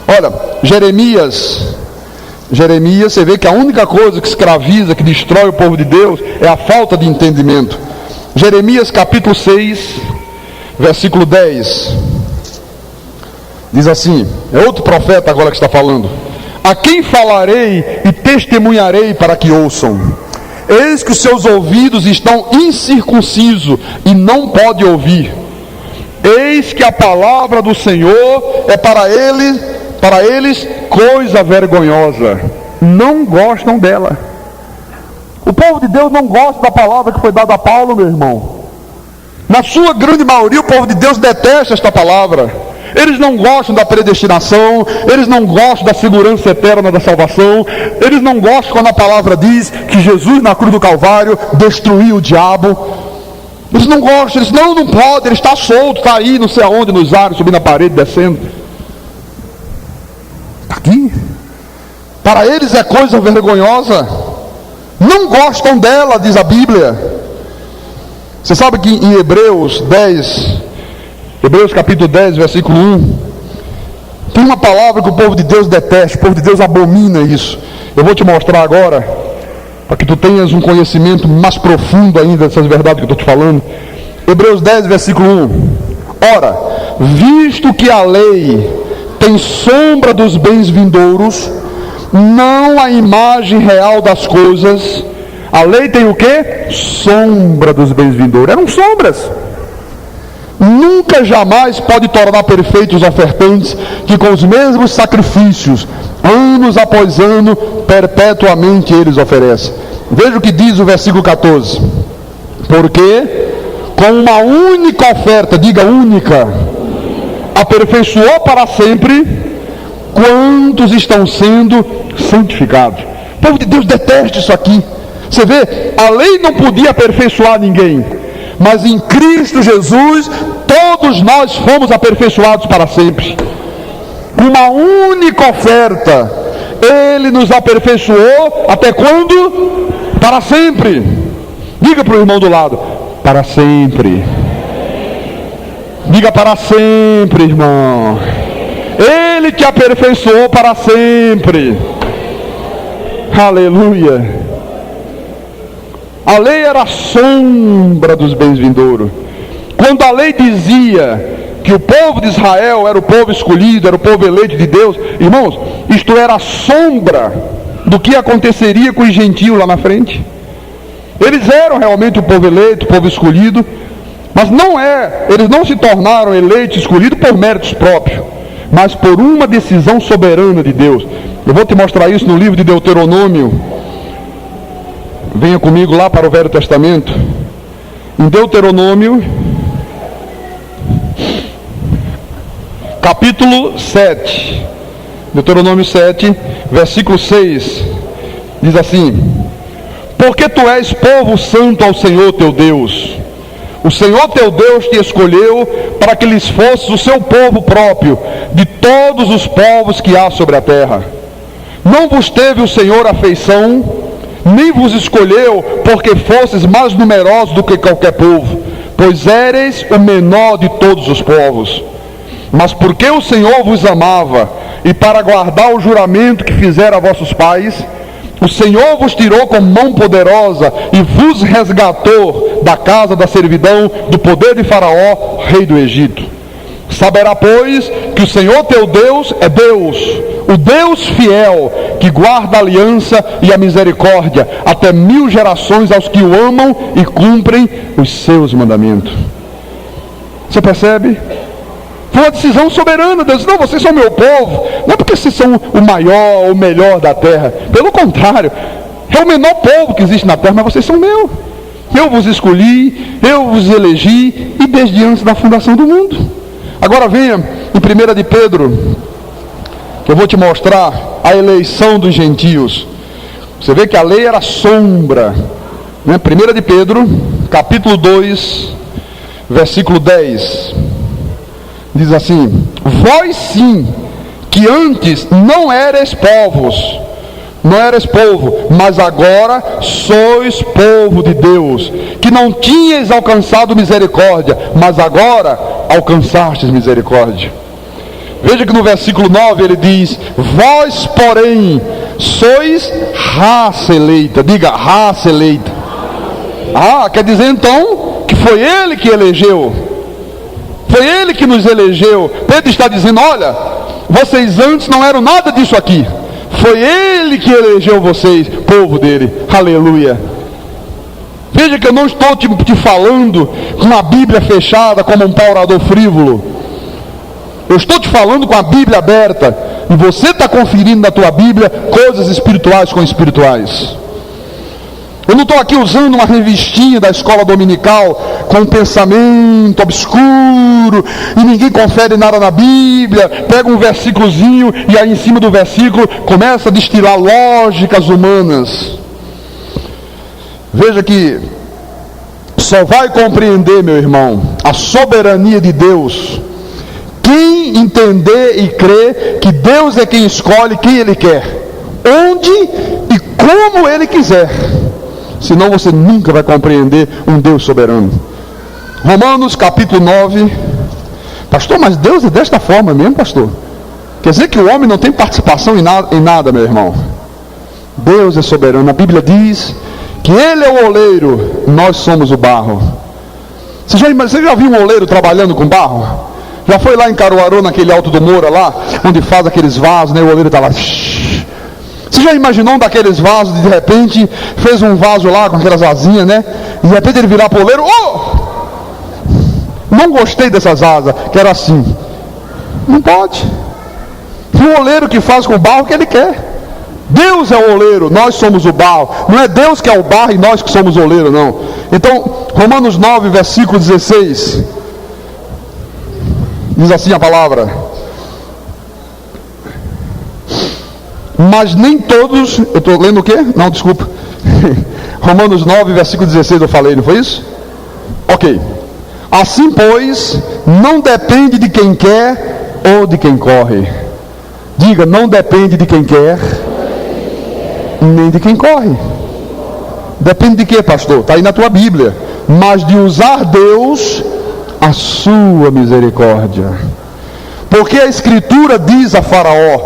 Olha, Jeremias Jeremias, você vê que a única coisa que escraviza, que destrói o povo de Deus, é a falta de entendimento. Jeremias capítulo 6, versículo 10, diz assim, é outro profeta agora que está falando: a quem falarei e testemunharei para que ouçam? Eis que os seus ouvidos estão incircuncisos e não pode ouvir. Eis que a palavra do Senhor é para eles coisa vergonhosa. Não gostam dela. O povo de Deus não gosta da palavra que foi dada a Paulo, meu irmão. Na sua grande maioria, o povo de Deus detesta esta palavra. Eles não gostam da predestinação, eles não gostam da segurança eterna da salvação, eles não gostam quando a palavra diz que Jesus na cruz do Calvário destruiu o diabo. Eles não gostam, eles não pode, ele está solto, está aí, não sei aonde, nos ares, subindo a parede, descendo. Aqui, para eles é coisa vergonhosa, não gostam dela, diz a Bíblia. Você sabe que em Hebreus capítulo 10, versículo 1, tem uma palavra que o povo de Deus detesta, o povo de Deus abomina isso. Eu vou te mostrar agora, para que tu tenhas um conhecimento mais profundo ainda dessas verdades que eu estou te falando. Hebreus 10, versículo 1. Ora, visto que a lei tem sombra dos bens vindouros, não a imagem real das coisas. A lei tem o quê? Sombra dos bens vindouros. Eram sombras. Nunca jamais pode tornar perfeitos os ofertantes, que com os mesmos sacrifícios, anos após ano, perpetuamente eles oferecem. Veja o que diz o versículo 14. Porque com uma única oferta, diga única, aperfeiçoou para sempre quantos estão sendo santificados. O povo de Deus detesta isso aqui. Você vê, a lei não podia aperfeiçoar ninguém, mas em Cristo Jesus todos nós fomos aperfeiçoados para sempre. Uma única oferta, Ele nos aperfeiçoou até quando? Para sempre. Diga para o irmão do lado: para sempre. Diga: para sempre, irmão. Ele te aperfeiçoou para sempre. Aleluia. A lei era a sombra dos bens vindouros. Quando a lei dizia que o povo de Israel era o povo escolhido, era o povo eleito de Deus, irmãos, isto era a sombra do que aconteceria com os gentios lá na frente. Eles eram realmente o povo eleito, o povo escolhido, mas eles não se tornaram eleitos e escolhidos por méritos próprios, mas por uma decisão soberana de Deus. Eu vou te mostrar isso no livro de Deuteronômio. Venha comigo lá para o Velho Testamento. Em Deuteronômio, capítulo 7. Deuteronômio 7, versículo 6. Diz assim: porque tu és povo santo ao Senhor teu Deus. O Senhor teu Deus te escolheu para que lhes fosses o seu povo próprio, de todos os povos que há sobre a terra. Não vos teve o Senhor afeição, nem vos escolheu porque fosses mais numerosos do que qualquer povo, pois éreis o menor de todos os povos. Mas porque o Senhor vos amava, e para guardar o juramento que fizera a vossos pais, o Senhor vos tirou com mão poderosa e vos resgatou da casa da servidão, do poder de Faraó, rei do Egito. Saberá, pois, que o Senhor teu Deus é Deus, o Deus fiel, que guarda a aliança e a misericórdia até 1000 gerações aos que o amam e cumprem os seus mandamentos. Você percebe? Foi uma decisão soberana. Deus disse: não, vocês são meu povo. Não é porque vocês são o maior, o melhor da terra. Pelo contrário, é o menor povo que existe na terra, mas vocês são meu. Eu vos escolhi, eu vos elegi, e desde antes da fundação do mundo. Agora venha em 1 de Pedro, que eu vou te mostrar a eleição dos gentios. Você vê que a lei era sombra, né? 1 de Pedro, capítulo 2, versículo 10. Diz assim: vós sim, que antes não erais povos, mas agora sois povo de Deus, que não tinhas alcançado misericórdia, mas agora alcançastes misericórdia. Veja que no versículo 9 ele diz: vós, porém, sois raça eleita. Diga, raça eleita. Quer dizer então que foi Ele que elegeu. Foi Ele que nos elegeu. Pedro está dizendo, olha, vocês antes não eram nada disso aqui. Foi Ele que elegeu vocês, povo dele. Aleluia. Veja que eu não estou te falando com a Bíblia fechada como um paurador frívolo. Eu estou te falando com a Bíblia aberta. E você está conferindo na tua Bíblia coisas espirituais com espirituais. Eu não estou aqui usando uma revistinha da escola dominical com um pensamento obscuro e ninguém confere nada na Bíblia. Pega um versículozinho e aí em cima do versículo começa a destilar lógicas humanas. Veja que só vai compreender, meu irmão, a soberania de Deus quem entender e crer que Deus é quem escolhe quem Ele quer, onde e como Ele quiser. Senão você nunca vai compreender um Deus soberano. Romanos capítulo 9. Pastor, mas Deus é desta forma mesmo, pastor? Quer dizer que o homem não tem participação em nada, meu irmão. Deus é soberano. A Bíblia diz que Ele é o oleiro, nós somos o barro. Você já viu um oleiro trabalhando com barro? Já foi lá em Caruaru, naquele Alto do Moura lá, onde faz aqueles vasos, né? O oleiro está lá. Você já imaginou um daqueles vasos, de repente, fez um vaso lá com aquelas asinhas, né? E de repente ele virar para o oleiro, não gostei dessas asas, que era assim. Não pode. O oleiro que faz com o barro que ele quer. Deus é o oleiro, nós somos o barro. Não é Deus que é o barro e nós que somos o oleiro, não. Então, Romanos 9, versículo 16. Diz assim a palavra: mas nem todos... Eu estou lendo o quê? Não, desculpa. Romanos 9, versículo 16 eu falei, não foi isso? Ok. Assim, pois, não depende de quem quer ou de quem corre. Diga, não depende de quem quer nem de quem corre. Depende de quê, pastor? Está aí na tua Bíblia. Mas de usar Deus a sua misericórdia. Porque a Escritura diz a Faraó: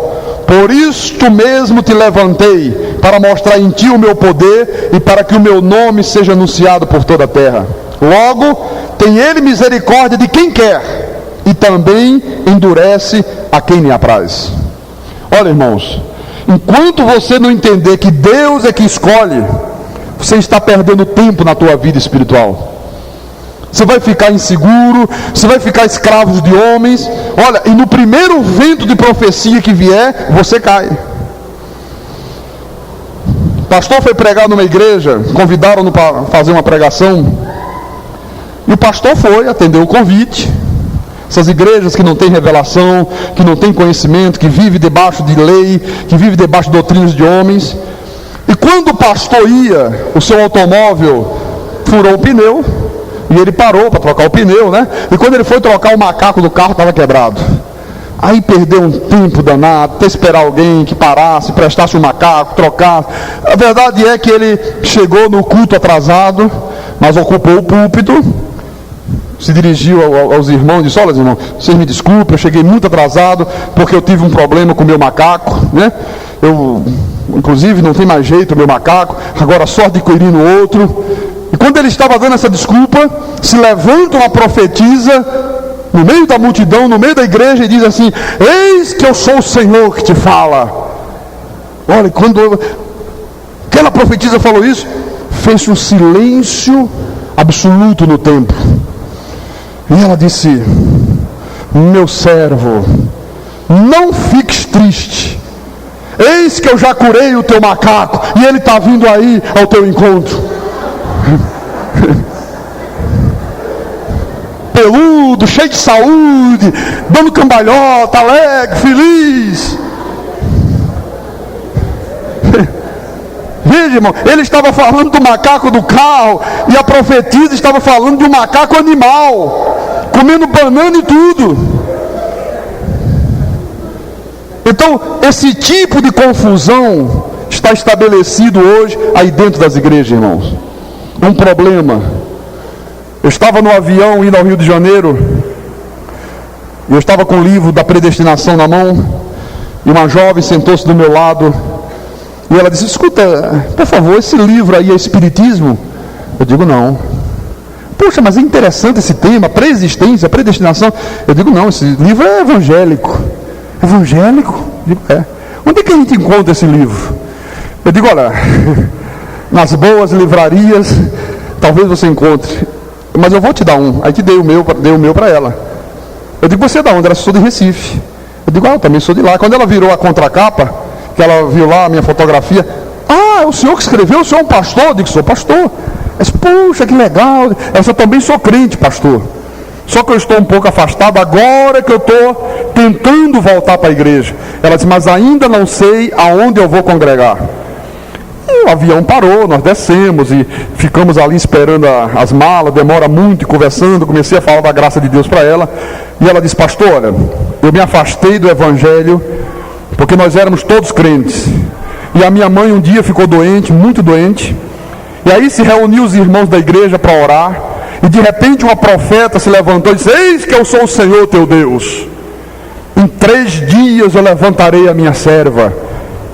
por isto mesmo te levantei, para mostrar em ti o meu poder e para que o meu nome seja anunciado por toda a terra. Logo, tem Ele misericórdia de quem quer e também endurece a quem lhe apraz. Olha, irmãos, enquanto você não entender que Deus é que escolhe, você está perdendo tempo na tua vida espiritual. Você vai ficar inseguro, você vai ficar escravo de homens. Olha, e no primeiro vento de profecia que vier, você cai. O pastor foi pregar numa igreja, convidaram-no para fazer uma pregação, e o pastor foi, atendeu o convite. Essas igrejas que não têm revelação, que não têm conhecimento, que vivem debaixo de lei, que vivem debaixo de doutrinas de homens. E quando o pastor ia, o seu automóvel furou o pneu, e ele parou para trocar o pneu, né? E quando ele foi trocar, o macaco do carro estava quebrado. Aí perdeu um tempo danado, até esperar alguém que parasse, prestasse o macaco, trocasse. A verdade é que ele chegou no culto atrasado, mas ocupou o púlpito, se dirigiu aos irmãos e disse: olha, irmãos, vocês me desculpem, eu cheguei muito atrasado, porque eu tive um problema com o meu macaco, né? Eu, inclusive, não tem mais jeito o meu macaco, agora só adquirindo outro. E quando ele estava dando essa desculpa, se levanta uma profetisa no meio da multidão, no meio da igreja, e diz assim: eis que eu sou o Senhor que te fala. Olha, quando aquela profetisa falou isso, fez um silêncio absoluto no templo. E ela disse: meu servo, não fiques triste, eis que eu já curei o teu macaco, e ele está vindo aí ao teu encontro. Peludo, cheio de saúde, dando cambalhota, alegre, feliz. Veja, irmão, ele estava falando do macaco do carro, e a profetisa estava falando de um macaco animal, comendo banana e tudo. Então, esse tipo de confusão está estabelecido hoje aí dentro das igrejas, irmãos. Um problema. Eu estava no avião indo ao Rio de Janeiro, e eu estava com o livro da predestinação na mão, e uma jovem sentou-se do meu lado E ela disse: escuta, por favor, esse livro aí é Espiritismo? Eu digo: não. Puxa, mas é interessante esse tema, pré-existência, predestinação. Eu digo: não, esse livro é evangélico. Evangélico? Eu digo: é. Onde é que a gente encontra esse livro? Eu digo: olha, nas boas livrarias, talvez você encontre, mas eu vou te dar um. Aí te dei o meu para ela. Eu digo: você é da onde? Ela: sou de Recife. Eu digo: eu também sou de lá. Quando ela virou a contracapa, que ela viu lá a minha fotografia: é o senhor que escreveu? O senhor é um pastor? Eu digo: sou pastor. Ela disse: puxa, que legal. Eu também sou crente, pastor. Só que eu estou um pouco afastado agora que eu estou tentando voltar para a igreja. Ela disse: mas ainda não sei aonde eu vou congregar. E o avião parou, nós descemos e ficamos ali esperando as malas, demora muito, e conversando. Comecei a falar da graça de Deus para ela. E ela disse: pastor, olha, eu me afastei do evangelho porque nós éramos todos crentes. E a minha mãe um dia ficou doente, muito doente. E aí se reuniu os irmãos da igreja para orar. E de repente uma profeta se levantou e disse: eis que eu sou o Senhor teu Deus. Em 3 dias eu levantarei a minha serva.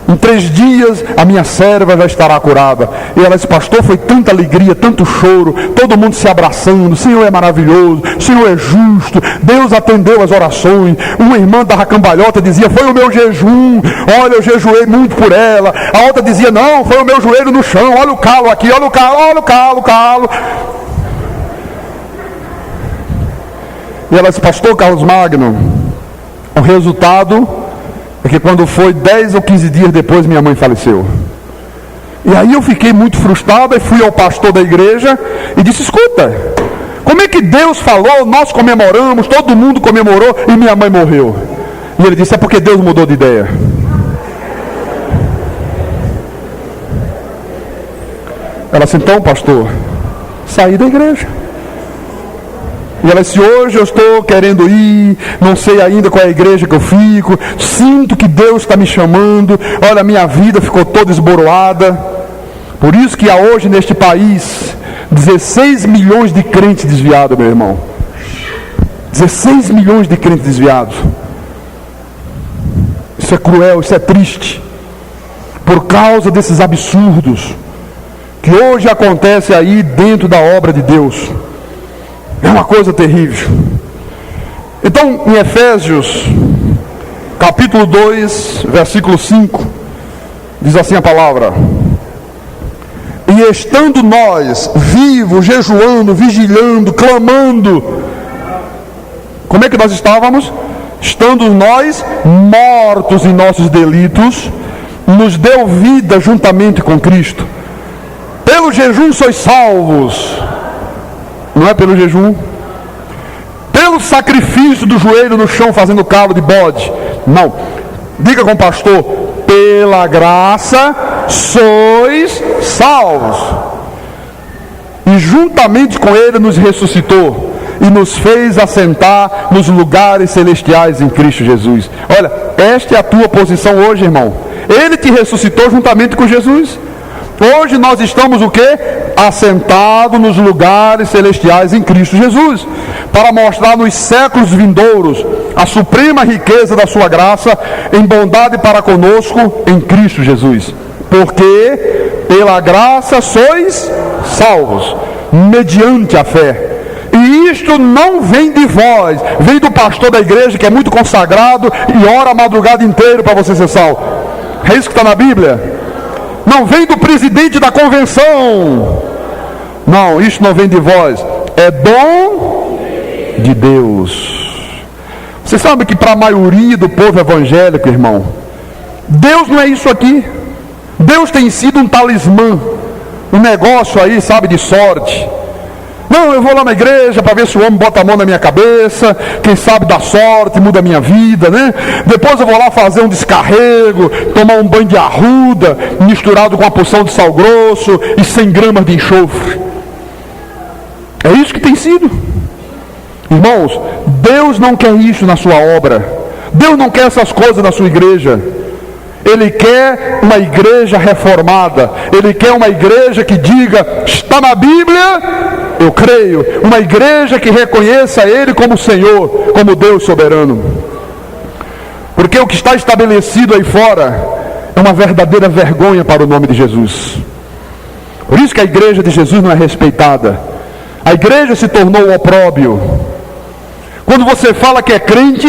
Em 3 dias a minha serva já estará curada. E ela disse: pastor, foi tanta alegria, tanto choro, todo mundo se abraçando. O Senhor é maravilhoso, o Senhor é justo, Deus atendeu as orações. Uma irmã da cambalhota dizia: foi o meu jejum, olha, eu jejuei muito por ela. A outra dizia: não, foi o meu joelho no chão, olha o calo aqui, olha o calo, olha o calo. E ela disse: pastor Carlos Magno, o resultado é que quando foi 10 ou 15 dias depois, minha mãe faleceu. E aí eu fiquei muito frustrado e fui ao pastor da igreja e disse: escuta, como é que Deus falou, nós comemoramos, todo mundo comemorou e minha mãe morreu? E ele disse: é porque Deus mudou de ideia. Ela disse: então, pastor, saí da igreja. E ela disse: hoje eu estou querendo ir, não sei ainda qual é a igreja que eu fico, sinto que Deus está me chamando, olha, a minha vida ficou toda esboroada. Por isso que há hoje neste país 16 milhões de crentes desviados, meu irmão. 16 milhões de crentes desviados. Isso é cruel, isso é triste. Por causa desses absurdos que hoje acontece aí dentro da obra de Deus. É uma coisa terrível. Então, em Efésios, capítulo 2, versículo 5, diz assim a palavra: e estando nós vivos, jejuando, vigilando, clamando. Como é que nós estávamos? Estando nós mortos em nossos delitos, nos deu vida juntamente com Cristo. Pelo jejum sois salvos. Não é pelo jejum, pelo sacrifício do joelho no chão fazendo calo de bode. Não, diga com o pastor: pela graça sois salvos. E juntamente com ele nos ressuscitou e nos fez assentar nos lugares celestiais em Cristo Jesus. Olha, esta é a tua posição hoje, irmão. Ele te ressuscitou juntamente com Jesus. Hoje nós estamos o quê? Assentados nos lugares celestiais em Cristo Jesus, para mostrar nos séculos vindouros a suprema riqueza da sua graça em bondade para conosco em Cristo Jesus. Porque pela graça sois salvos, mediante a fé. E isto não vem de vós, vem do pastor da igreja que é muito consagrado e ora a madrugada inteira para você ser salvo. É isso que está na Bíblia. Não vem do presidente da convenção. Não, isso não vem de vós. É dom de Deus. Você sabe que para a maioria do povo evangélico, irmão, Deus não é isso aqui. Deus tem sido um talismã, um negócio aí, sabe, de sorte. Não, eu vou lá na igreja para ver se o homem bota a mão na minha cabeça, quem sabe dá sorte, muda a minha vida, né? Depois eu vou lá fazer um descarrego, tomar um banho de arruda, misturado com uma porção de sal grosso e 100 gramas de enxofre. É isso que tem sido. Irmãos, Deus não quer isso na sua obra. Deus não quer essas coisas na sua igreja. Ele quer uma igreja reformada. Ele quer uma igreja que diga: está na Bíblia, eu creio. Uma igreja que reconheça Ele como Senhor, como Deus soberano. Porque o que está estabelecido aí fora é uma verdadeira vergonha para o nome de Jesus. Por isso que a igreja de Jesus não é respeitada. A igreja se tornou um opróbio. Quando você fala que é crente,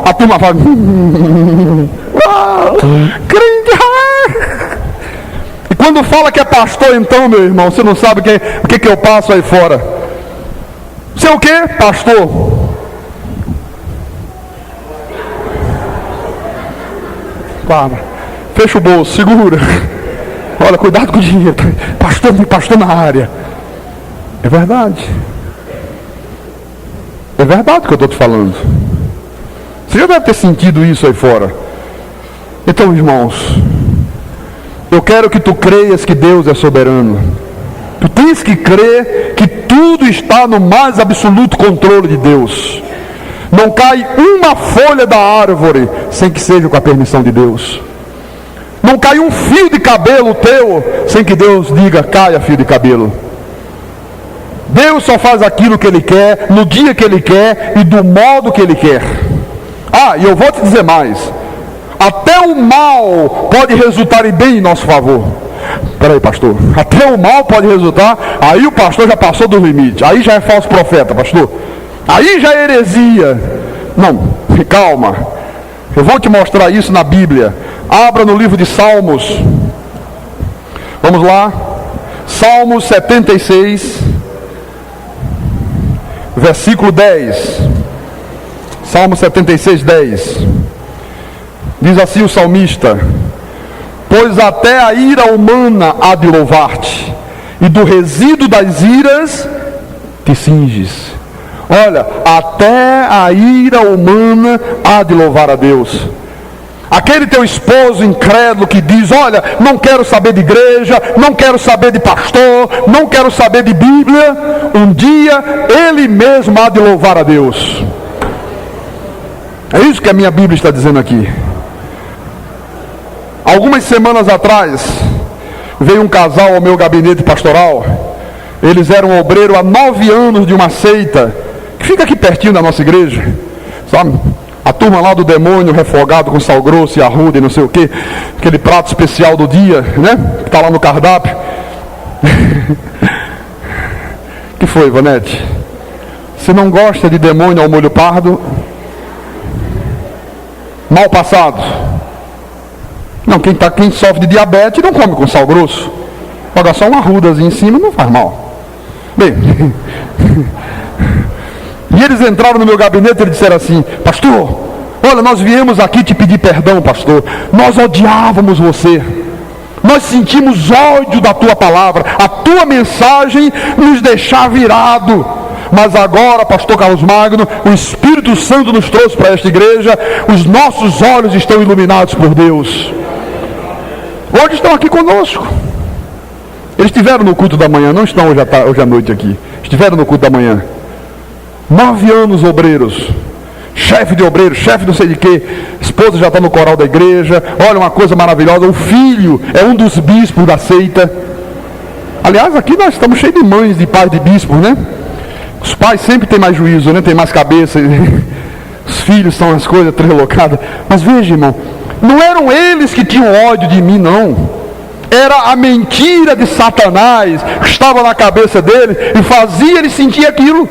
a turma fala, crente, e quando fala que é pastor, então, meu irmão, você não sabe o que eu passo aí fora. Você é o que? Pastor. Para. Fecha o bolso, segura. Olha, cuidado com o dinheiro. Pastor na área. É verdade. É verdade o que eu estou te falando. Você já deve ter sentido isso aí fora. Então, irmãos, eu quero que tu creias que Deus é soberano. Tu tens que crer que tudo está no mais absoluto controle de Deus. Não cai uma folha da árvore sem que seja com a permissão de Deus. Não cai um fio de cabelo teu sem que Deus diga, caia fio de cabelo. Deus só faz aquilo que Ele quer, no dia que Ele quer e do modo que Ele quer. E eu vou te dizer mais. Até o mal pode resultar em bem em nosso favor. Peraí, pastor. Até o mal pode resultar. Aí o pastor já passou do limite. Aí já é falso profeta, pastor. Aí já é heresia. Não, calma. Eu vou te mostrar isso na Bíblia. Abra no livro de Salmos. Vamos lá. Salmos 76, versículo 10. Salmo 76, 10. Diz assim o salmista: pois até a ira humana há de louvar-te, e do resíduo das iras te cinges. Olha, até a ira humana há de louvar a Deus. Aquele teu esposo incrédulo que diz, olha, não quero saber de igreja, não quero saber de pastor, não quero saber de Bíblia, um dia ele mesmo há de louvar a Deus. É isso que a minha Bíblia está dizendo aqui. Algumas semanas atrás, veio um casal ao meu gabinete pastoral. Eles eram obreiro há 9 anos de uma seita que fica aqui pertinho da nossa igreja, sabe? A turma lá do demônio refogado com sal grosso e arruda e não sei o que, aquele prato especial do dia, né? Que está lá no cardápio. Que foi, Vanete? Você não gosta de demônio ao molho pardo? Mal passado? Não, quem sofre de diabetes não come com sal grosso. Joga só uma arrudazinha em cima, não faz mal. Bem, e eles entraram no meu gabinete e disseram assim: pastor, olha, nós viemos aqui te pedir perdão, pastor. Nós odiávamos você. Nós sentimos ódio da tua palavra. A tua mensagem nos deixava virado. Mas agora, pastor Carlos Magno, o Espírito Santo nos trouxe para esta igreja. Os nossos olhos estão iluminados por Deus. Hoje estão aqui conosco. Eles estiveram no culto da manhã, não estão hoje à noite aqui. Estiveram no culto da manhã. 9 anos obreiros, chefe de obreiro, chefe não sei de quê, esposa já está no coral da igreja. Olha, uma coisa maravilhosa, o filho é um dos bispos da seita. Aliás, aqui nós estamos cheios de mães, de pais de bispos, né? Os pais sempre têm mais juízo, né? Tem mais cabeça. Os filhos são as coisas trelocadas. Mas veja, irmão, não eram eles que tinham ódio de mim, não. Era a mentira de Satanás que estava na cabeça dele e fazia ele sentir aquilo.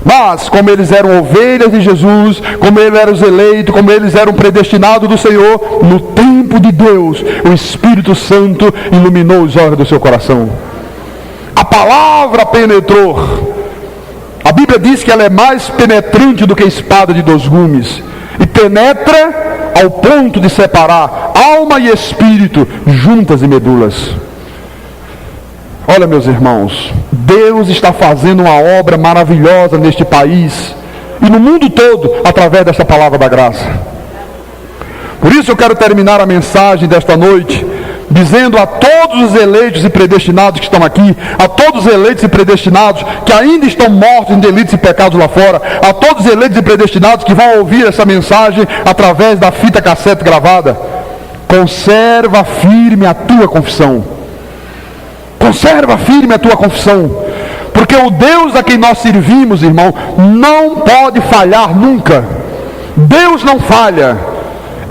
Mas, como eles eram ovelhas de Jesus, como eles eram os eleitos, como eles eram predestinados do Senhor, no tempo de Deus, o Espírito Santo iluminou os olhos do seu coração. A palavra penetrou. A Bíblia diz que ela é mais penetrante do que a espada de 2 gumes. E penetra ao ponto de separar alma e espírito, juntas e medulas. Olha, meus irmãos, Deus está fazendo uma obra maravilhosa neste país e no mundo todo, através desta palavra da graça. Por isso eu quero terminar a mensagem desta noite dizendo a todos os eleitos e predestinados que estão aqui, a todos os eleitos e predestinados que ainda estão mortos em delitos e pecados lá fora, a todos os eleitos e predestinados que vão ouvir essa mensagem através da fita cassete gravada: conserva firme a tua confissão. Conserva firme a tua confissão, porque o Deus a quem nós servimos, irmão, não pode falhar nunca. Deus não falha.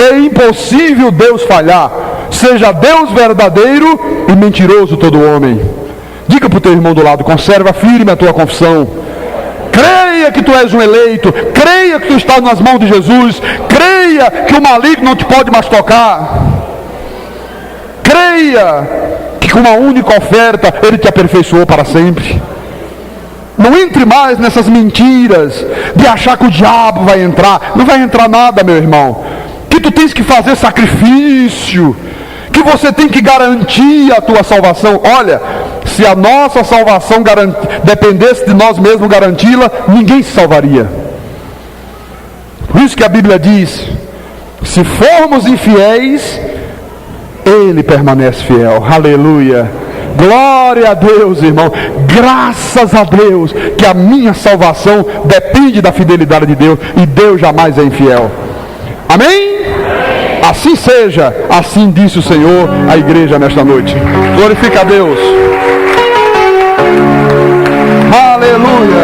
É impossível Deus falhar. Seja Deus verdadeiro e mentiroso todo homem. Diga para o teu irmão do lado: conserva firme a tua confissão. Creia que tu és um eleito. Creia que tu estás nas mãos de Jesus. Creia que o maligno não te pode mais tocar. Creia que com uma única oferta Ele te aperfeiçoou para sempre. Não entre mais nessas mentiras de achar que o diabo vai entrar. Não vai entrar nada, meu irmão. Que tu tens que fazer sacrifício, que você tem que garantir a tua salvação. Olha, se a nossa salvação dependesse de nós mesmos garanti-la, ninguém se salvaria. Por isso que a Bíblia diz: se formos infiéis, Ele permanece fiel. Aleluia. Glória a Deus, irmão. Graças a Deus que a minha salvação depende da fidelidade de Deus, e Deus jamais é infiel. Amém? Assim seja, assim disse o Senhor à igreja nesta noite. Glorifica a Deus. Aleluia.